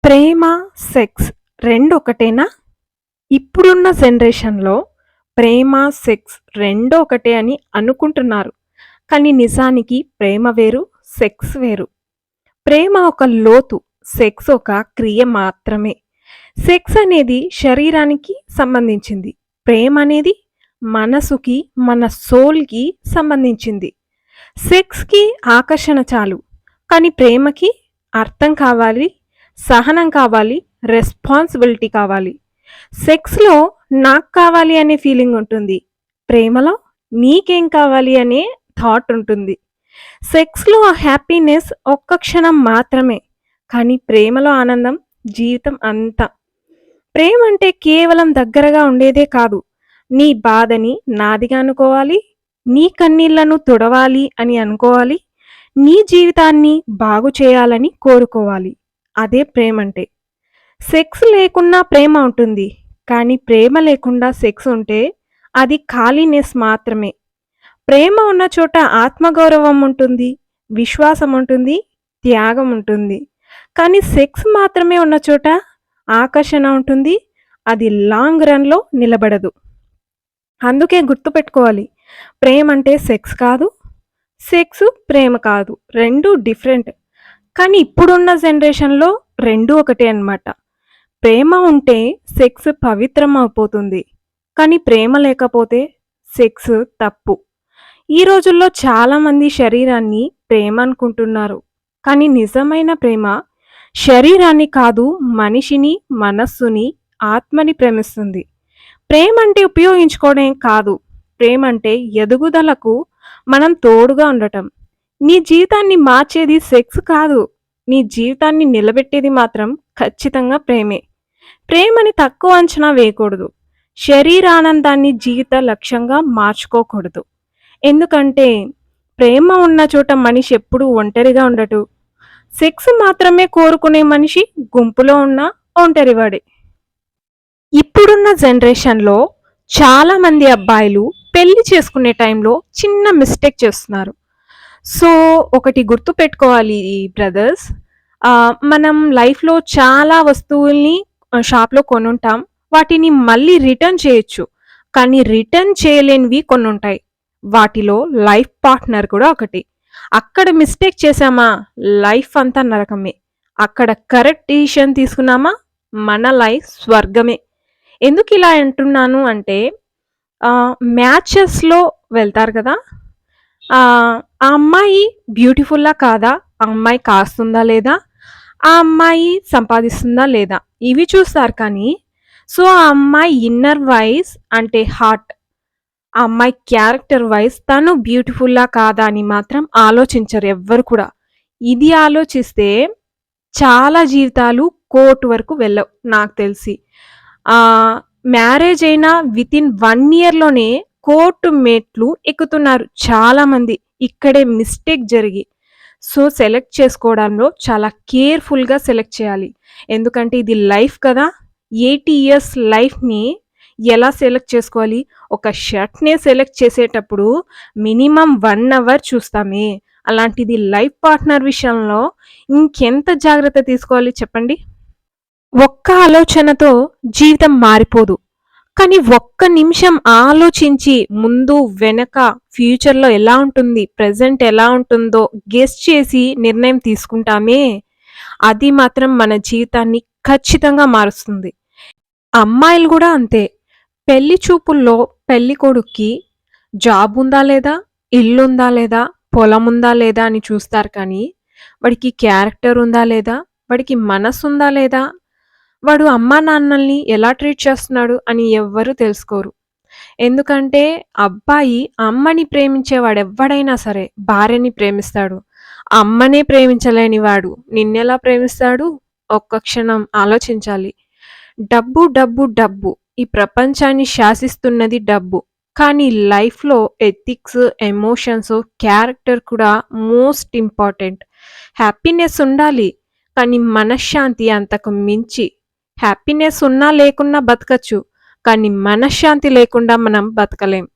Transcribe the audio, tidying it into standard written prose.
ప్రేమ, sex 2 ఒకటేనా? ఇప్పుడున్న జనరేషన్‌లో ప్రేమ, సెక్స్ 2 ఒకటే అని అనుకుంటున్నారు. కానీ నిజానికి ప్రేమ వేరు, సెక్స్ వేరు. ప్రేమ ఒక లోతు, సెక్స్ ఒక క్రియ మాత్రమే. సెక్స్ అనేది శరీరానికి సంబంధించింది. ప్రేమ అనేది మనసుకి, మన సోల్‌కి సంబంధించింది. సెక్స్‌కి ఆకర్షణ చాలు. కానీ ప్రేమకి అర్థం కావాలి, సహనం కావాలి, రెస్పాన్సిబిలిటీ కావాలి. సెక్స్‌లో నాకు కావాలి అనే ఫీలింగ్ ఉంటుంది. ప్రేమలో నీకేం కావాలి అనే థాట్ ఉంటుంది. సెక్స్‌లో ఆ హ్యాపీనెస్ ఒక్క క్షణం మాత్రమే. కానీ ప్రేమలో ఆనందం జీవితం అంతా. ప్రేమ అంటే కేవలం దగ్గరగా ఉండేదే కాదు. నీ బాధని నాదిగా అనుకోవాలి. నీ కన్నీళ్లను తుడవాలి అని అనుకోవాలి. నీ జీవితాన్ని బాగు చేయాలని కోరుకోవాలి. అదే ప్రేమంటే. సెక్స్ లేకున్నా ప్రేమ ఉంటుంది. కానీ ప్రేమ లేకుండా సెక్స్ ఉంటే అది ఖాళీనెస్ మాత్రమే. ప్రేమ ఉన్న చోట ఆత్మగౌరవం ఉంటుంది, విశ్వాసం ఉంటుంది, త్యాగం ఉంటుంది. కానీ సెక్స్ మాత్రమే ఉన్న చోట ఆకర్షణ ఉంటుంది, అది లాంగ్ రన్‌లో నిలబడదు. అందుకే గుర్తుపెట్టుకోవాలి. ప్రేమంటే సెక్స్ కాదు, సెక్స్ ప్రేమ కాదు. 2 డిఫరెంట్. కానీ ఇప్పుడున్న జనరేషన్‌లో 2 ఒకటే అన్నమాట. ప్రేమ ఉంటే సెక్స్ పవిత్రం అయిపోతుంది. కానీ ప్రేమ లేకపోతే సెక్స్ తప్పు. ఈ రోజుల్లో చాలామంది శరీరాన్ని ప్రేమ అనుకుంటున్నారు. కానీ నిజమైన ప్రేమ శరీరాన్ని కాదు, మనిషిని, మనస్సుని, ఆత్మని ప్రేమిస్తుంది. ప్రేమ అంటే ఉపయోగించుకోవడం కాదు. ప్రేమ అంటే ఎదుగుదలకు మనం తోడుగా ఉండటం. నీ జీవితాన్ని మార్చేది సెక్స్ కాదు. నీ జీవితాన్ని నిలబెట్టేది మాత్రం ఖచ్చితంగా ప్రేమే. ప్రేమని తక్కువ అంచనా వేయకూడదు. శరీరానందాన్ని జీవిత లక్ష్యంగా మార్చుకోకూడదు. ఎందుకంటే ప్రేమ ఉన్న చోట మనిషి ఎప్పుడూ ఒంటరిగా ఉండడు. సెక్స్ మాత్రమే కోరుకునే మనిషి గుంపులో ఉన్న ఒంటరివాడే. ఇప్పుడున్న జనరేషన్‌లో చాలామంది అబ్బాయిలు పెళ్లి చేసుకునే టైంలో చిన్న మిస్టేక్ చేస్తున్నారు. సో, ఒకటి గుర్తుపెట్టుకోవాలి ఈ బ్రదర్స్. మనం లైఫ్‌లో చాలా వస్తువుల్ని షాప్‌లో కొనుంటాం. వాటిని మళ్ళీ రిటర్న్ చేయొచ్చు. కానీ రిటర్న్ చేయలేనివి కొన్నుంటాయి. వాటిలో లైఫ్ పార్ట్నర్ కూడా ఒకటి. అక్కడ మిస్టేక్ చేశామా లైఫ్ అంతా నరకమే. అక్కడ కరెక్ట్ డెసిషన్ తీసుకున్నామా మన లైఫ్ స్వర్గమే. ఎందుకిలా అంటున్నాను అంటే మ్యాచెస్‌లో వెళ్తారు కదా! ఆ అమ్మాయి బ్యూటిఫుల్లా కాదా? ఆ అమ్మాయి కాస్తుందా లేదా? ఆ అమ్మాయి సంపాదిస్తుందా లేదా? ఇవి చూస్తారు కానీ, సో, ఆ అమ్మాయి ఇన్నర్ వైస్ అంటే హార్ట్, ఆ అమ్మాయి క్యారెక్టర్ వైస్ తను బ్యూటిఫుల్లా కాదా అని మాత్రం ఆలోచించరు ఎవ్వరు కూడా. ఇది ఆలోచిస్తే చాలా జీవితాలు కోర్ట్ వరకు వెళ్ళవు నాకు తెలిసి. మ్యారేజ్ అయిన వితిన్ 1 ఇయర్‌లోనే కోర్టు మెట్లు ఎక్కుతున్నారు చాలామంది. ఇక్కడే మిస్టేక్ జరిగి. సో, సెలెక్ట్ చేసుకోవడంలో చాలా కేర్‌ఫుల్‌గా సెలెక్ట్ చేయాలి. ఎందుకంటే ఇది లైఫ్ కదా! 80 ఇయర్స్ లైఫ్‌ని ఎలా సెలెక్ట్ చేసుకోవాలి? ఒక షర్ట్‌నే సెలెక్ట్ చేసేటప్పుడు మినిమమ్ 1 అవర్ చూస్తామే. అలాంటిది లైఫ్ పార్ట్నర్ విషయంలో ఇంకెంత జాగ్రత్త తీసుకోవాలి చెప్పండి? ఒక్క ఆలోచనతో జీవితం మారిపోదు. కానీ ఒక్క నిమిషం ఆలోచించి ముందు, వెనక, ఫ్యూచర్‌లో ఎలా ఉంటుంది, ప్రెజెంట్ ఎలా ఉంటుందో గెస్ చేసి నిర్ణయం తీసుకుంటామే, అది మాత్రం మన జీవితాన్ని ఖచ్చితంగా మారుస్తుంది. అమ్మాయిలు గూడా అంతే. పెళ్లి చూపుల్లో పెళ్ళికొడుక్కి జాబుందా లేదా? ఇల్లుందా లేదా? పొలముందా లేదా? అని చూస్తారు కానీ, వాడికి క్యారెక్టర్ ఉందా లేదా? వాడికి మనసుందా లేదా? వాడు అమ్మానాన్నల్ని ఎలా ట్రీట్ చేస్తున్నాడు అని ఎవ్వరు తెలుసుకోరు. ఎందుకంటే అబ్బాయి అమ్మని ప్రేమించేవాడెవ్వడైనా సరే భార్యని ప్రేమిస్తాడు. అమ్మనే ప్రేమించలేని వాడు నిన్నెలా ప్రేమిస్తాడు? ఒక్క క్షణం ఆలోచించాలి. డబ్బు, డబ్బు, డబ్బు. ఈ ప్రపంచాన్ని శాసిస్తున్నది డబ్బు. కానీ లైఫ్‌లో ఎథిక్స్, ఎమోషన్స్, క్యారెక్టర్ కూడా మోస్ట్ ఇంపార్టెంట్. హ్యాపీనెస్ ఉండాలి. కానీ మనశ్శాంతి అంతకు మించి. హ్యాపీనెస్ ఉన్నా లేకున్నా బతకచ్చు. కానీ మనశ్శాంతి లేకుండా మనం బతకలేం.